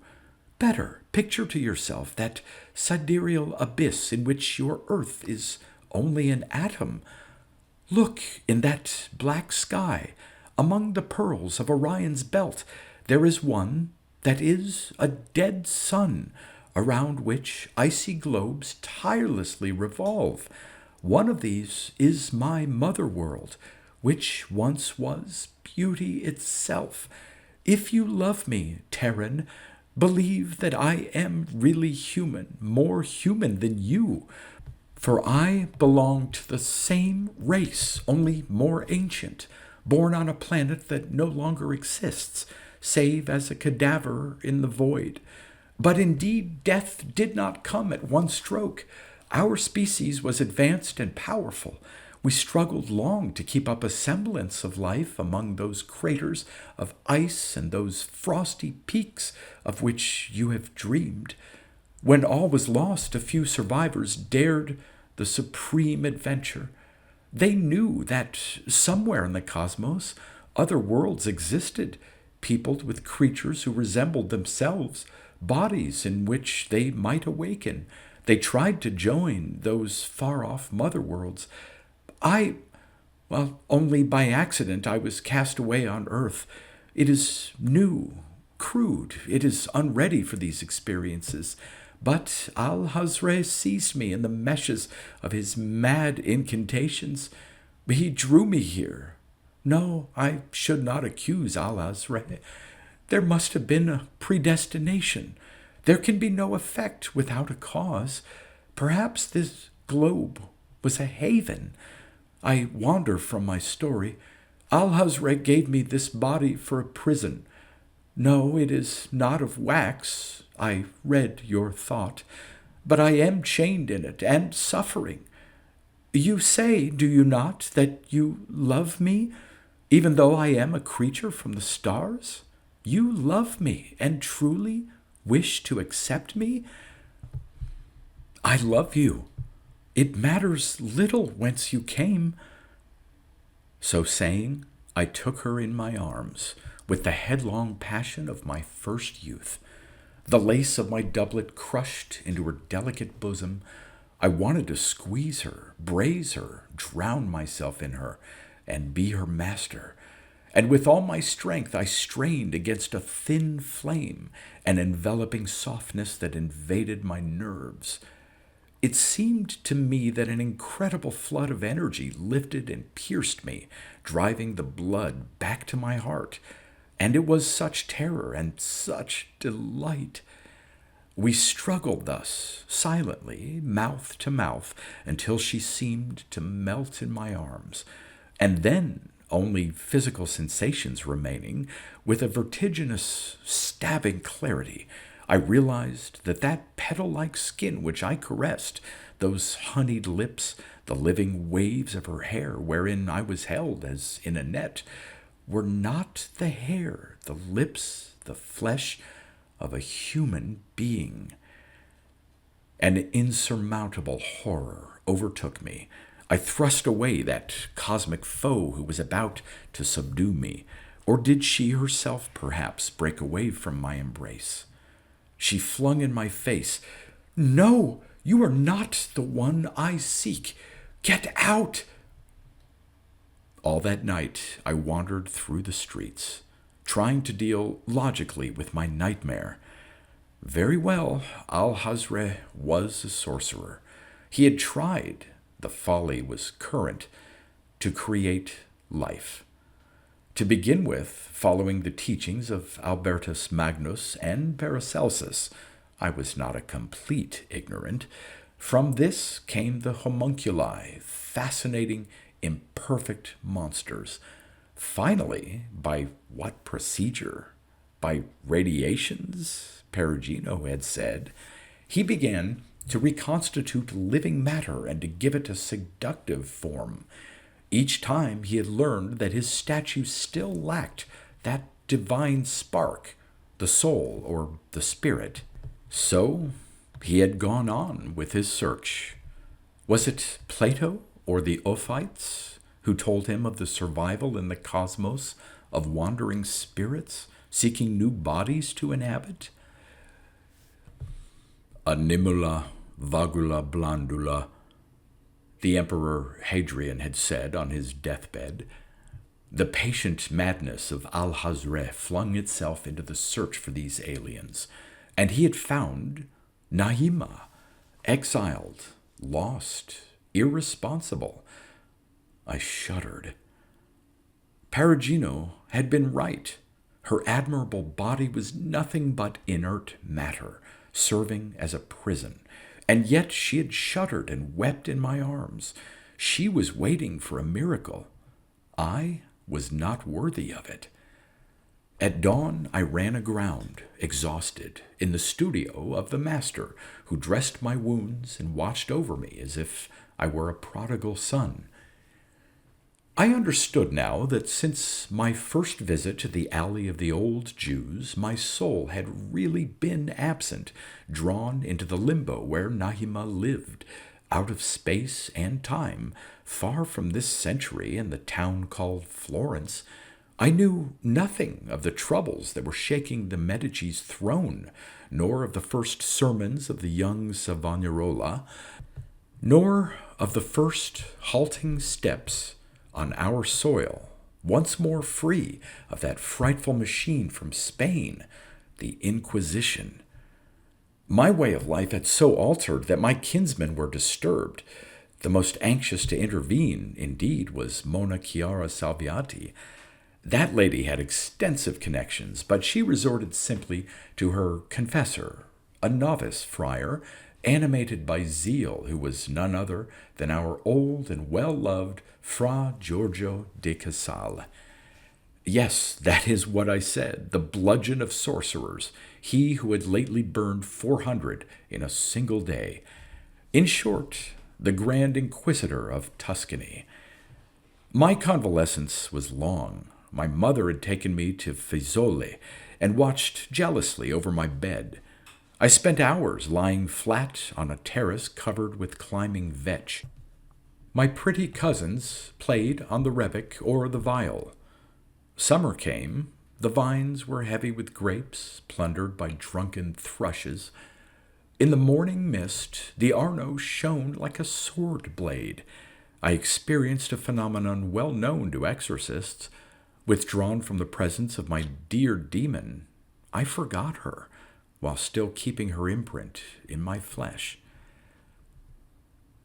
Better, picture to yourself that sidereal abyss in which your earth is only an atom. Look in that black sky. Among the pearls of Orion's belt, there is one that is a dead sun, around which icy globes tirelessly revolve. One of these is my mother world, which once was beauty itself. If you love me, Terran, believe that I am really human, more human than you. For I belong to the same race, only more ancient, born on a planet that no longer exists, save as a cadaver in the void. But indeed, death did not come at one stroke. Our species was advanced and powerful. We struggled long to keep up a semblance of life among those craters of ice and those frosty peaks of which you have dreamed. When all was lost, a few survivors dared the supreme adventure. They knew that somewhere in the cosmos other worlds existed, peopled with creatures who resembled themselves, bodies in which they might awaken. They tried to join those far-off mother worlds. Only by accident I was cast away on Earth. It is new, crude, it is unready for these experiences. But Al-Hazre seized me in the meshes of his mad incantations. He drew me here. No, I should not accuse Al-Hazre. There must have been a predestination. There can be no effect without a cause. Perhaps this globe was a haven. I wander from my story. Al-Hazre gave me this body for a prison. No, it is not of wax. I read your thought. But I am chained in it and suffering. You say, do you not, that you love me, even though I am a creature from the stars? You love me and truly wish to accept me? I love you. It matters little whence you came. So saying, I took her in my arms with the headlong passion of my first youth. The lace of my doublet crushed into her delicate bosom. I wanted to squeeze her, braze her, drown myself in her, and be her master. And with all my strength I strained against a thin flame, an enveloping softness that invaded my nerves. It seemed to me that an incredible flood of energy lifted and pierced me, driving the blood back to my heart. And it was such terror and such delight. We struggled thus, silently, mouth to mouth, until she seemed to melt in my arms. And then, only physical sensations remaining, with a vertiginous, stabbing clarity, I realized that that petal-like skin which I caressed, those honeyed lips, the living waves of her hair wherein I was held as in a net, were not the hair, the lips, the flesh of a human being. An insurmountable horror overtook me. I thrust away that cosmic foe who was about to subdue me. Or did she herself, perhaps, break away from my embrace? She flung in my face, "No, you are not the one I seek. Get out!" All that night I wandered through the streets, trying to deal logically with my nightmare. Very well, Alhazred was a sorcerer. He had tried, the folly was current, to create life. To begin with, following the teachings of Albertus Magnus and Paracelsus, I was not a complete ignorant. From this came the homunculi, fascinating, imperfect monsters. Finally, by what procedure? By radiations, Perugino had said. He began to reconstitute living matter and to give it a seductive form. Each time he had learned that his statue still lacked that divine spark, the soul or the spirit. So he had gone on with his search. Was it Plato or the Ophites who told him of the survival in the cosmos of wandering spirits seeking new bodies to inhabit? Animula vagula blandula, the Emperor Hadrian had said on his deathbed. The patient madness of Alhazred flung itself into the search for these aliens, and he had found Naima, exiled, lost, irresponsible. I shuddered. Perugino had been right. Her admirable body was nothing but inert matter, serving as a prison. And yet she had shuddered and wept in my arms. She was waiting for a miracle. I was not worthy of it. At dawn, I ran aground, exhausted, in the studio of the master, who dressed my wounds and watched over me as if I were a prodigal son. I understood now that since my first visit to the Alley of the Old Jews, my soul had really been absent, drawn into the limbo where Naima lived, out of space and time, far from this century and the town called Florence. I knew nothing of the troubles that were shaking the Medici's throne, nor of the first sermons of the young Savonarola, nor of the first halting steps on our soil, once more free of that frightful machine from Spain, the Inquisition. My way of life had so altered that my kinsmen were disturbed. The most anxious to intervene, indeed, was Monna Chiara Salviati. That lady had extensive connections, but she resorted simply to her confessor, a novice friar, animated by zeal, who was none other than our old and well-loved Fra Giorgio de Casale. Yes, that is what I said, the bludgeon of sorcerers, he who had lately burned 400 in a single day. In short, the Grand Inquisitor of Tuscany. My convalescence was long. My mother had taken me to Fiesole and watched jealously over my bed. I spent hours lying flat on a terrace covered with climbing vetch. My pretty cousins played on the rebec or the viol. Summer came. The vines were heavy with grapes, plundered by drunken thrushes. In the morning mist, the Arno shone like a sword blade. I experienced a phenomenon well known to exorcists. Withdrawn from the presence of my dear demon, I forgot her, while still keeping her imprint in my flesh.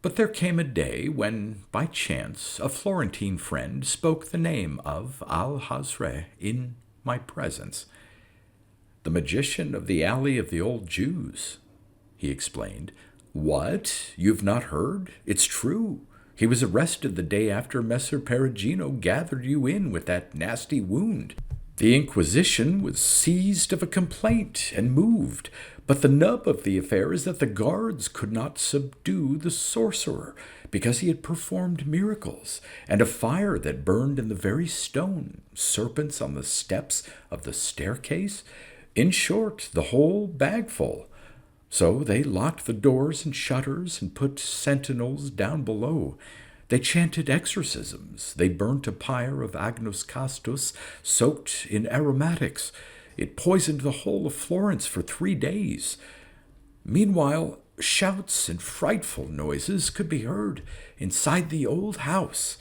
But there came a day when, by chance, a Florentine friend spoke the name of Alhazred in my presence. "The magician of the Alley of the Old Jews," he explained. "What? You've not heard? It's true. He was arrested the day after Messer Perugino gathered you in with that nasty wound. The Inquisition was seized of a complaint and moved, but the nub of the affair is that the guards could not subdue the sorcerer because he had performed miracles, and a fire that burned in the very stone, serpents on the steps of the staircase, in short, the whole bagful. So they locked the doors and shutters and put sentinels down below. They chanted exorcisms. They burnt a pyre of Agnus Castus soaked in aromatics. It poisoned the whole of Florence for 3 days. Meanwhile, shouts and frightful noises could be heard inside the old house.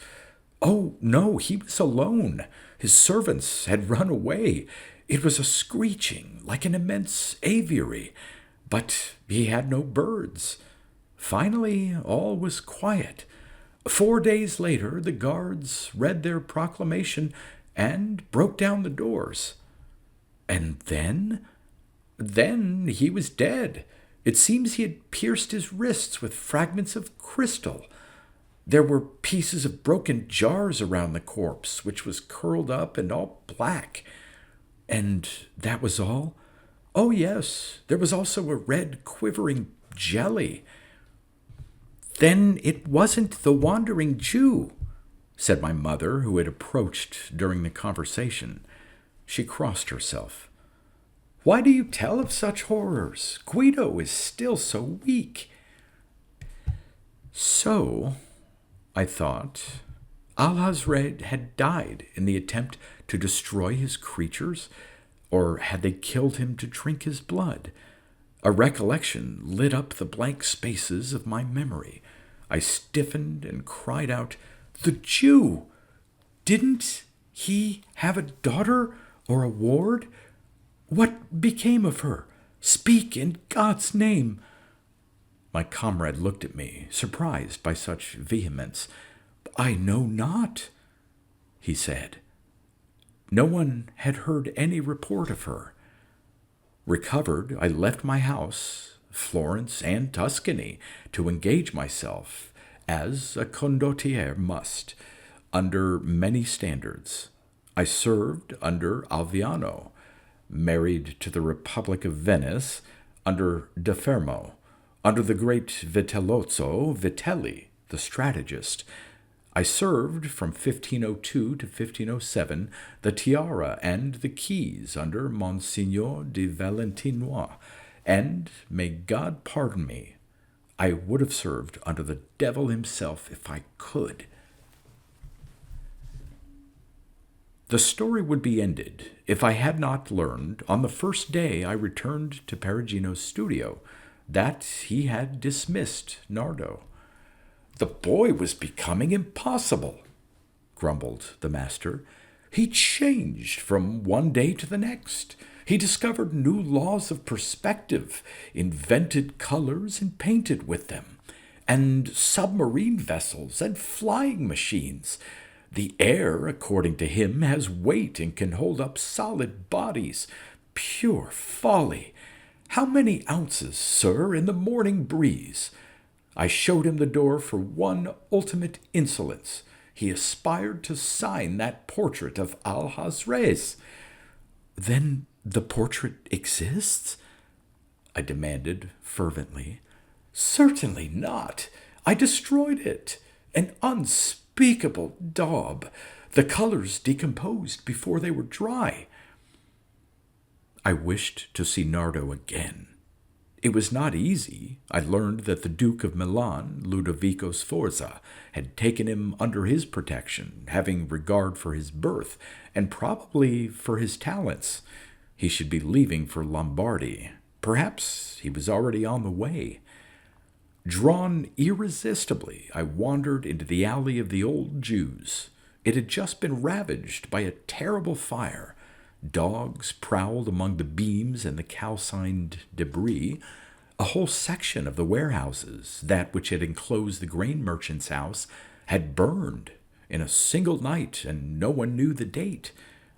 Oh, no, he was alone. His servants had run away. It was a screeching like an immense aviary, but he had no birds. Finally, all was quiet. 4 days later, the guards read their proclamation and broke down the doors. And then? Then he was dead. It seems he had pierced his wrists with fragments of crystal. There were pieces of broken jars around the corpse, which was curled up and all black. And that was all? Oh, yes, there was also a red, quivering jelly. Then it wasn't the wandering Jew, said my mother, who had approached during the conversation. She crossed herself. Why do you tell of such horrors? Guido is still so weak. So, I thought, Alhazred had died in the attempt to destroy his creatures, or had they killed him to drink his blood? A recollection lit up the blank spaces of my memory. I stiffened and cried out, The Jew! Didn't he have a daughter or a ward? What became of her? Speak in God's name. My comrade looked at me, surprised by such vehemence. I know not, he said. No one had heard any report of her. Recovered, I left my house, Florence and Tuscany, to engage myself, as a condottiere must, under many standards. I served under Alviano, married to the Republic of Venice, under De Fermo, under the great Vitellozzo Vitelli, the strategist. I served from 1502 to 1507 the Tiara and the Keys under Monsignor de Valentinois, and, may God pardon me, I would have served under the devil himself if I could. The story would be ended if I had not learned, on the first day I returned to Perugino's studio, that he had dismissed Nardo. The boy was becoming impossible, grumbled the master. He changed from one day to the next. He discovered new laws of perspective, invented colors and painted with them, and submarine vessels and flying machines. The air, according to him, has weight and can hold up solid bodies. Pure folly! How many ounces, sir, in the morning breeze? I showed him the door for one ultimate insolence. He aspired to sign that portrait of Alhazred. Then the portrait exists? I demanded fervently. Certainly not. I destroyed it. An unspeakable daub. The colors decomposed before they were dry. I wished to see Nardo again. It was not easy. I learned that the Duke of Milan, Ludovico Sforza, had taken him under his protection, having regard for his birth, and probably for his talents. He should be leaving for Lombardy. Perhaps he was already on the way. Drawn irresistibly, I wandered into the alley of the old Jews. It had just been ravaged by a terrible fire. Dogs prowled among the beams and the calcined debris. A whole section of the warehouses, that which had enclosed the grain merchant's house, had burned in a single night, and no one knew the date,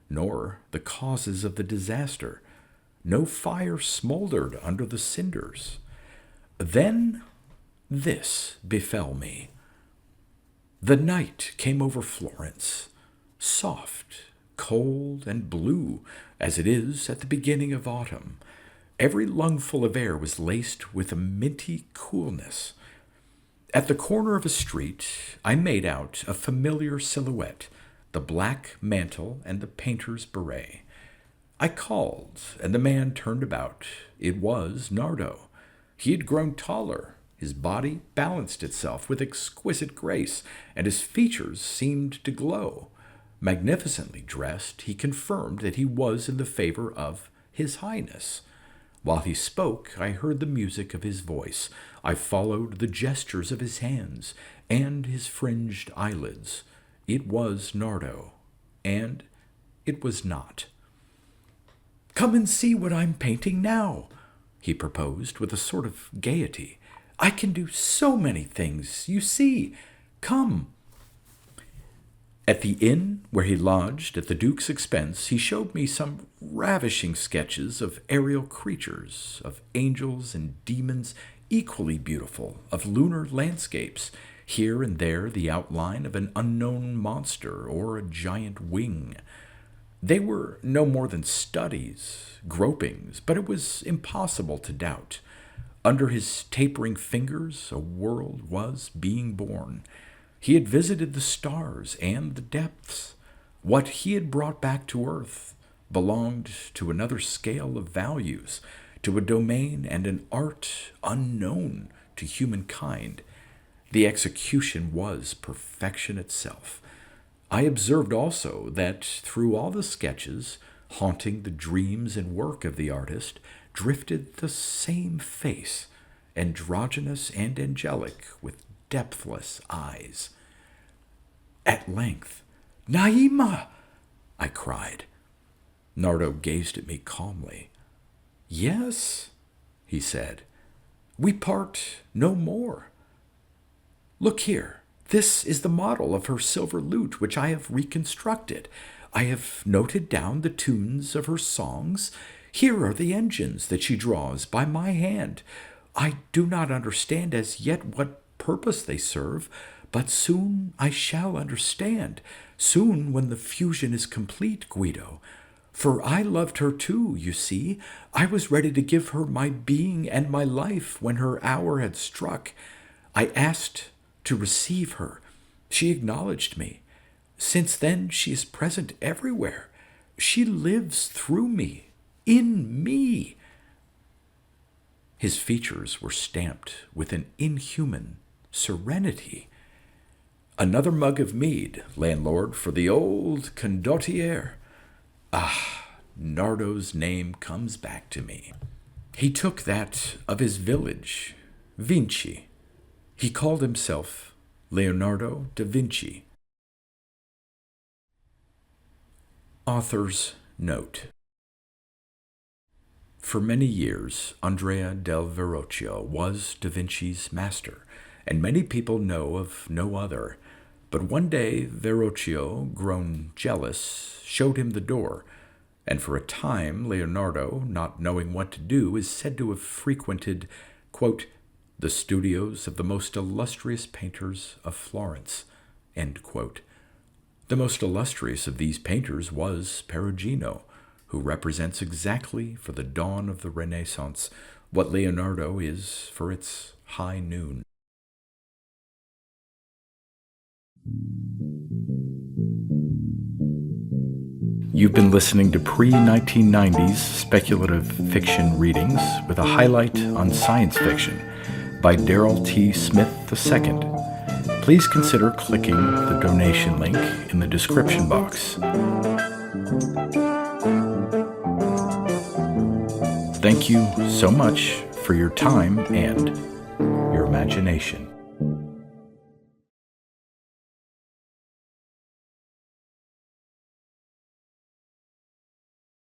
nor the causes of the disaster. No fire smoldered under the cinders. Then this befell me. The night came over Florence, soft, cold and blue, as it is at the beginning of autumn. Every lungful of air was laced with a minty coolness. At the corner of a street, I made out a familiar silhouette, the black mantle and the painter's beret. I called, and the man turned about. It was Nardo. He had grown taller. His body balanced itself with exquisite grace, and his features seemed to glow. Magnificently dressed, he confirmed that he was in the favor of His Highness. While he spoke, I heard the music of his voice. I followed the gestures of his hands and his fringed eyelids. It was Nardo, and it was not. "Come and see what I'm painting now," he proposed with a sort of gaiety. "I can do so many things, you see. Come." At the inn where he lodged at the Duke's expense, he showed me some ravishing sketches of aerial creatures, of angels and demons equally beautiful, of lunar landscapes, here and there the outline of an unknown monster or a giant wing. They were no more than studies, gropings, but it was impossible to doubt. Under his tapering fingers, a world was being born. He had visited the stars and the depths. What he had brought back to earth belonged to another scale of values, to a domain and an art unknown to humankind. The execution was perfection itself. I observed also that through all the sketches, haunting the dreams and work of the artist, drifted the same face, androgynous and angelic, with depthless eyes. At length, "Naima!" I cried. Nardo gazed at me calmly. "Yes," he said, "we part no more. Look here, this is the model of her silver lute which I have reconstructed. I have noted down the tunes of her songs. Here are the engines that she draws by my hand. I do not understand as yet what purpose they serve, but soon I shall understand, soon when the fusion is complete, Guido. For I loved her too, you see. I was ready to give her my being and my life when her hour had struck. I asked to receive her. She acknowledged me. Since then she is present everywhere. She lives through me, in me." His features were stamped with an inhuman serenity. "Another mug of mead, landlord, for the old condottiere. Ah, Nardo's name comes back to me. He took that of his village, Vinci. He called himself Leonardo da Vinci." Author's Note: For many years, Andrea del Verrocchio was Da Vinci's master, and many people know of no other. But one day Verrocchio, grown jealous, showed him the door, and for a time Leonardo, not knowing what to do, is said to have frequented, quote, "the studios of the most illustrious painters of Florence," end quote. The most illustrious of these painters was Perugino, who represents exactly for the dawn of the Renaissance what Leonardo is for its high noon. You've been listening to pre-1990s speculative fiction readings with a highlight on science fiction by Darrell T. Smith II. Please consider clicking the donation link in the description box. Thank you so much for your time and your imagination.